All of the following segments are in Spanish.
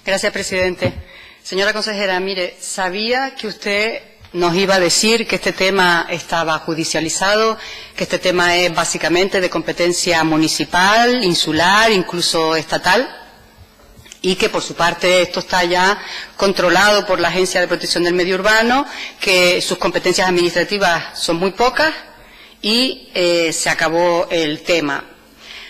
Gracias, presidente. Señora consejera, mire, sabía que usted nos iba a decir que este tema estaba judicializado, que este tema es básicamente de competencia municipal, insular, incluso estatal, y que por su parte esto está ya controlado por la Agencia de Protección del Medio Urbano, que sus competencias administrativas son muy pocas y se acabó el tema.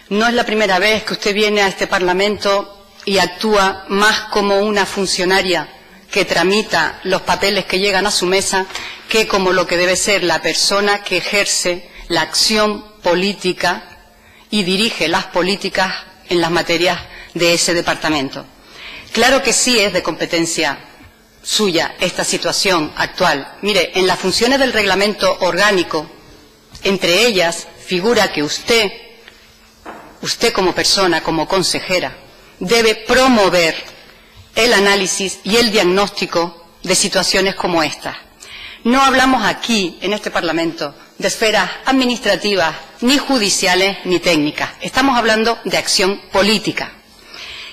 No es la primera vez que usted viene a este Parlamento y actúa más como una funcionaria que tramita los papeles que llegan a su mesa que como lo que debe ser la persona que ejerce la acción política y dirige las políticas en las materias de ese departamento. Claro que sí es de competencia suya esta situación actual. Mire, en las funciones del reglamento orgánico, entre ellas figura que usted como persona, como consejera, debe promover el análisis y el diagnóstico de situaciones como esta. No hablamos aquí, en este Parlamento, de esferas administrativas, ni judiciales, ni técnicas. Estamos hablando de acción política.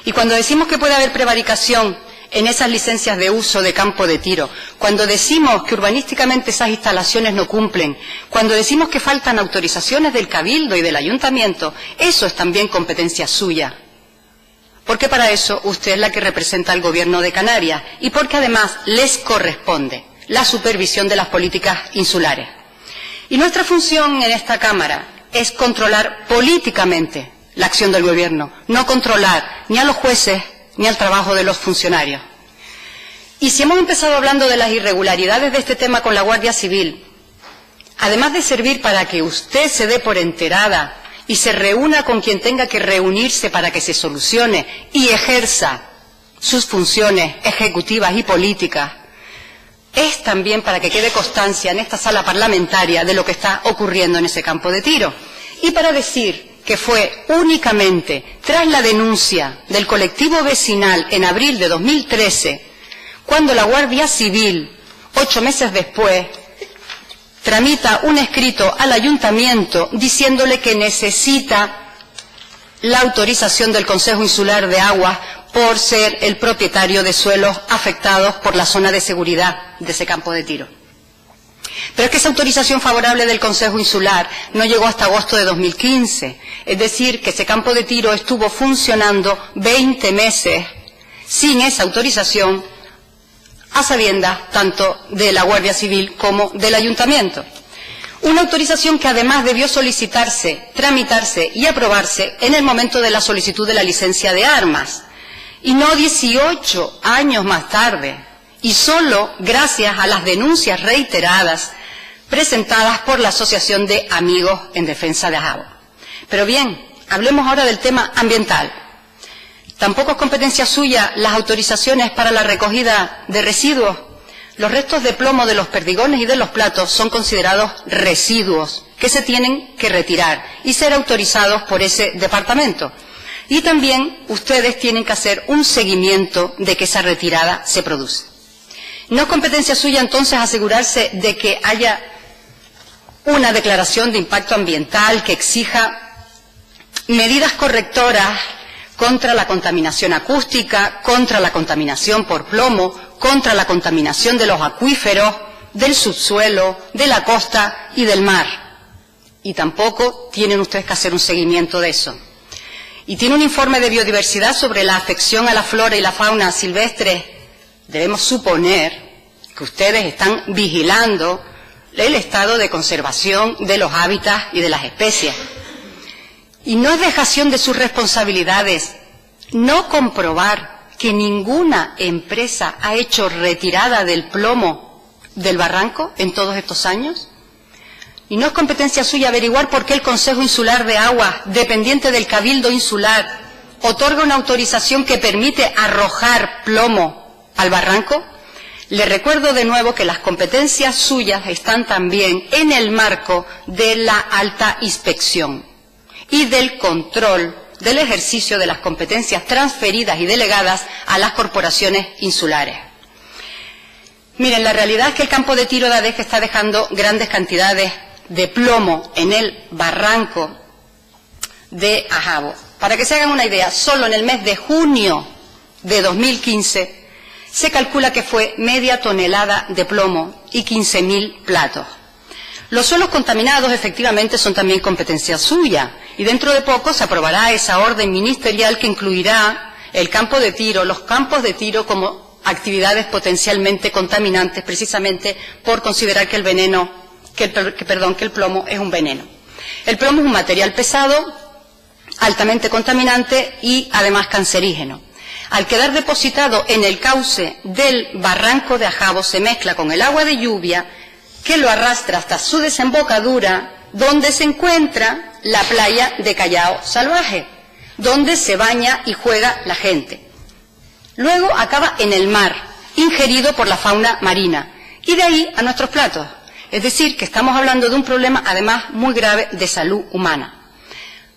Y cuando decimos que puede haber prevaricación en esas licencias de uso de campo de tiro, cuando decimos que urbanísticamente esas instalaciones no cumplen, cuando decimos que faltan autorizaciones del Cabildo y del Ayuntamiento, eso es también competencia suya. Porque para eso usted es la que representa al Gobierno de Canarias y porque además les corresponde la supervisión de las políticas insulares. Y nuestra función en esta Cámara es controlar políticamente la acción del Gobierno, no controlar ni a los jueces ni al trabajo de los funcionarios. Y si hemos empezado hablando de las irregularidades de este tema con la Guardia Civil, además de servir para que usted se dé por enterada y se reúna con quien tenga que reunirse para que se solucione y ejerza sus funciones ejecutivas y políticas, es también para que quede constancia en esta sala parlamentaria de lo que está ocurriendo en ese campo de tiro. Y para decir que fue únicamente tras la denuncia del colectivo vecinal en abril de 2013, cuando la Guardia Civil, 8 meses después, tramita un escrito al Ayuntamiento diciéndole que necesita la autorización del Consejo Insular de Aguas por ser el propietario de suelos afectados por la zona de seguridad de ese campo de tiro. Pero es que esa autorización favorable del Consejo Insular no llegó hasta agosto de 2015, es decir, que ese campo de tiro estuvo funcionando 20 meses sin esa autorización, a sabiendas tanto de la Guardia Civil como del Ayuntamiento. Una autorización que además debió solicitarse, tramitarse y aprobarse en el momento de la solicitud de la licencia de armas, y no 18 años más tarde, y solo gracias a las denuncias reiteradas presentadas por la Asociación de Amigos en Defensa de Ajabo. Pero bien, hablemos ahora del tema ambiental. Tampoco es competencia suya las autorizaciones para la recogida de residuos. Los restos de plomo de los perdigones y de los platos son considerados residuos que se tienen que retirar y ser autorizados por ese departamento. Y también ustedes tienen que hacer un seguimiento de que esa retirada se produce. ¿No es competencia suya entonces asegurarse de que haya una declaración de impacto ambiental que exija medidas correctoras contra la contaminación acústica, contra la contaminación por plomo, contra la contaminación de los acuíferos, del subsuelo, de la costa y del mar? Y tampoco tienen ustedes que hacer un seguimiento de eso. Y tiene un informe de biodiversidad sobre la afección a la flora y la fauna silvestre. Debemos suponer que ustedes están vigilando el estado de conservación de los hábitats y de las especies. Y no es dejación de sus responsabilidades no comprobar que ninguna empresa ha hecho retirada del plomo del barranco en todos estos años. Y no es competencia suya averiguar por qué el Consejo Insular de Aguas, dependiente del Cabildo Insular, otorga una autorización que permite arrojar plomo al barranco. Le recuerdo de nuevo que las competencias suyas están también en el marco de la alta inspección y del control del ejercicio de las competencias transferidas y delegadas a las corporaciones insulares. Miren, la realidad es que el campo de tiro de Adeje está dejando grandes cantidades de plomo en el barranco de Ajabo. Para que se hagan una idea, solo en el mes de junio de 2015, se calcula que fue media tonelada de plomo y 15.000 platos. Los suelos contaminados efectivamente son también competencia suya y dentro de poco se aprobará esa orden ministerial que incluirá el campo de tiro, los campos de tiro como actividades potencialmente contaminantes precisamente por considerar que el plomo es un veneno. El plomo es un material pesado, altamente contaminante y además cancerígeno. Al quedar depositado en el cauce del barranco de Ajabo se mezcla con el agua de lluvia que lo arrastra hasta su desembocadura, donde se encuentra la playa de Callao Salvaje, donde se baña y juega la gente. Luego acaba en el mar, ingerido por la fauna marina, y de ahí a nuestros platos. Es decir, que estamos hablando de un problema, además, muy grave de salud humana.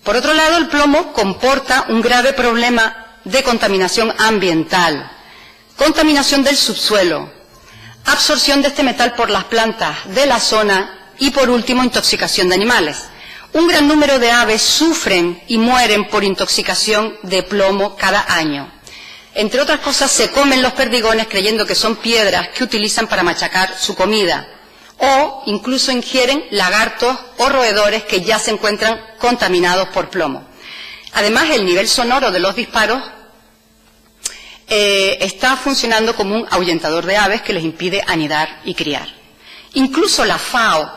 Por otro lado, el plomo comporta un grave problema de contaminación ambiental, contaminación del subsuelo, absorción de este metal por las plantas de la zona y, por último, intoxicación de animales. Un gran número de aves sufren y mueren por intoxicación de plomo cada año. Entre otras cosas, se comen los perdigones creyendo que son piedras que utilizan para machacar su comida, o incluso ingieren lagartos o roedores que ya se encuentran contaminados por plomo. Además, el nivel sonoro de los disparos está funcionando como un ahuyentador de aves que les impide anidar y criar. Incluso la FAO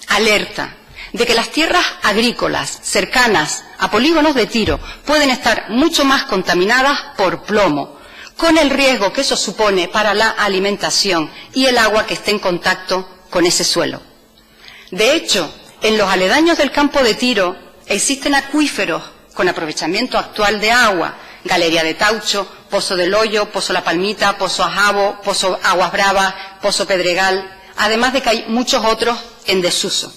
alerta de que las tierras agrícolas cercanas a polígonos de tiro pueden estar mucho más contaminadas por plomo, con el riesgo que eso supone para la alimentación y el agua que esté en contacto con ese suelo. De hecho, en los aledaños del campo de tiro existen acuíferos con aprovechamiento actual de agua, Galería de Taucho, Pozo del Hoyo, Pozo La Palmita, Pozo Ajabo, Pozo Aguas Bravas, Pozo Pedregal, además de que hay muchos otros en desuso.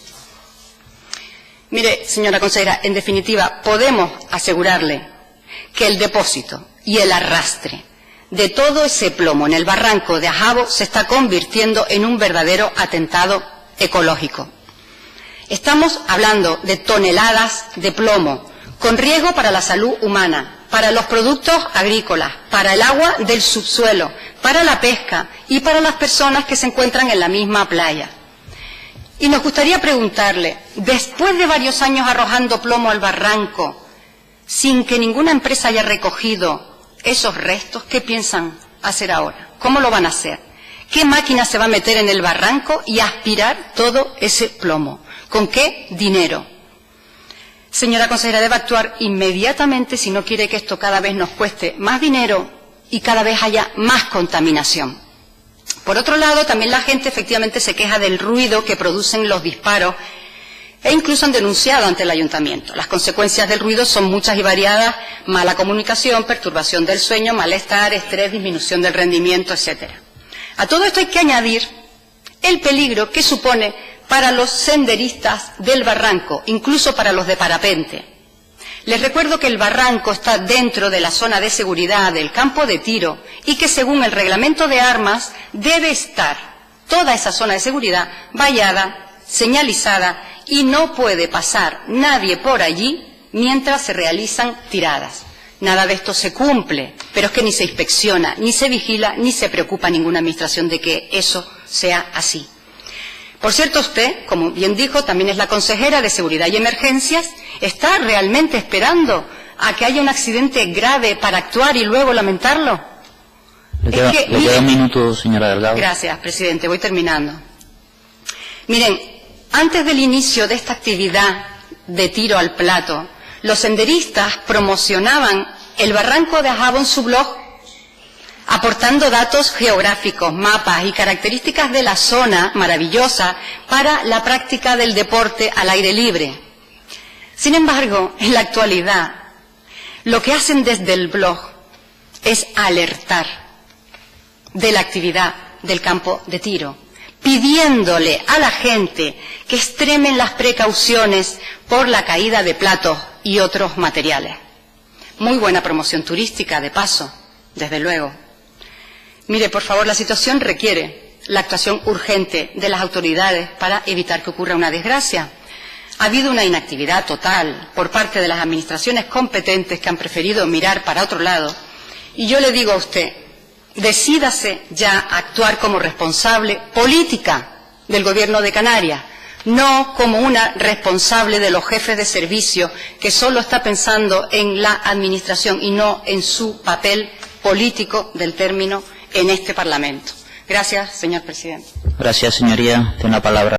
Mire, señora consejera, en definitiva, podemos asegurarle que el depósito y el arrastre de todo ese plomo en el barranco de Ajabo se está convirtiendo en un verdadero atentado ecológico. Estamos hablando de toneladas de plomo, con riesgo para la salud humana, para los productos agrícolas, para el agua del subsuelo, para la pesca y para las personas que se encuentran en la misma playa. Y nos gustaría preguntarle, después de varios años arrojando plomo al barranco, sin que ninguna empresa haya recogido esos restos, ¿qué piensan hacer ahora? ¿Cómo lo van a hacer? ¿Qué máquina se va a meter en el barranco y aspirar todo ese plomo? ¿Con qué dinero? Señora consejera, debe actuar inmediatamente si no quiere que esto cada vez nos cueste más dinero y cada vez haya más contaminación. Por otro lado, también la gente efectivamente se queja del ruido que producen los disparos e incluso han denunciado ante el ayuntamiento. Las consecuencias del ruido son muchas y variadas: mala comunicación, perturbación del sueño, malestar, estrés, disminución del rendimiento, etc. A todo esto hay que añadir el peligro que supone para los senderistas del barranco, incluso para los de parapente. Les recuerdo que el barranco está dentro de la zona de seguridad del campo de tiro y que según el reglamento de armas debe estar toda esa zona de seguridad vallada, señalizada y no puede pasar nadie por allí mientras se realizan tiradas. Nada de esto se cumple, pero es que ni se inspecciona, ni se vigila, ni se preocupa ninguna administración de que eso sea así. Por cierto, usted, como bien dijo, también es la consejera de Seguridad y Emergencias. ¿Está realmente esperando a que haya un accidente grave para actuar y luego lamentarlo? Le queda un minuto, señora Delgado. Gracias, presidente. Voy terminando. Miren, antes del inicio de esta actividad de tiro al plato, los senderistas promocionaban el barranco de Ajabo en su blog, aportando datos geográficos, mapas y características de la zona maravillosa para la práctica del deporte al aire libre. Sin embargo, en la actualidad, lo que hacen desde el blog es alertar de la actividad del campo de tiro, pidiéndole a la gente que extremen las precauciones por la caída de platos y otros materiales. Muy buena promoción turística, de paso, desde luego. Mire, por favor, la situación requiere la actuación urgente de las autoridades para evitar que ocurra una desgracia. Ha habido una inactividad total por parte de las administraciones competentes que han preferido mirar para otro lado Y yo le digo a usted, decídase ya a actuar como responsable política del Gobierno de Canarias, no como una responsable de los jefes de servicio que solo está pensando en la administración y no en su papel político del término en este Parlamento. Gracias, señor presidente. Gracias, señoría. Tiene la palabra.